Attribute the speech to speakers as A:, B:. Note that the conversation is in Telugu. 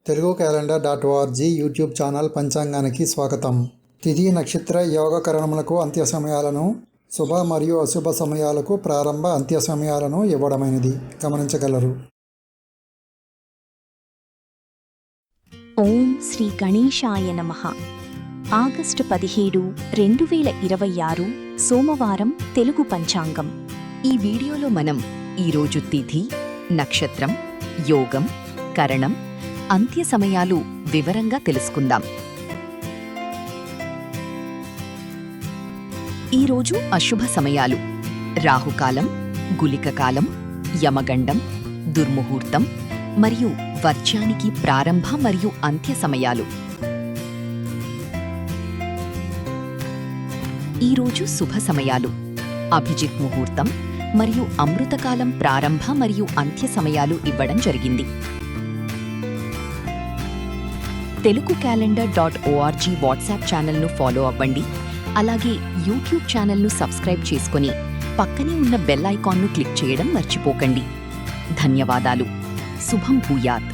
A: Telugu calendar .org YouTube channel పంచాంగానికి స్వాగతం. తిథి నక్షత్ర యోగకరణములకు అంత్య సమయాలను, శుభ మరియు అశుభ సమయాలకు ప్రారంభ అంత్య సమయాలను ఇవ్వడమైనది గమనించగలరు.
B: ఓం శ్రీ గణేశాయ నమః. ఆగస్టు 17, 2026 సోమవారం తెలుగు పంచాంగం.
C: ఈ వీడియోలో మనం ఈరోజు తిథి, నక్షత్రం, యోగం, కరణం, అంత్య సమయాలు వివరంగా తెలుసుకుందాం. ఈరోజు అశుభ సమయాలు: రాహుకాలం, గుళికకాలం, యమగండం, దుర్ముహూర్తం మరియు వర్జ్యానికి ప్రారంభ మరియు అంత్య సమయాలు. ఈరోజు శుభ సమయాలు: అభిజిత్ ముహూర్తం మరియు అమృతకాలం ప్రారంభ మరియు అంత్య సమయాలు ఇవ్వడం జరిగింది. తెలుగు క్యాలెండర్ .org వాట్సాప్ ఛానల్ను ఫాలో అవ్వండి. అలాగే యూట్యూబ్ ఛానల్ను సబ్స్క్రైబ్ చేసుకుని పక్కనే ఉన్న బెల్ ఐకాన్ను క్లిక్ చేయడం మర్చిపోకండి. ధన్యవాదాలు. శుభం భూయాత్.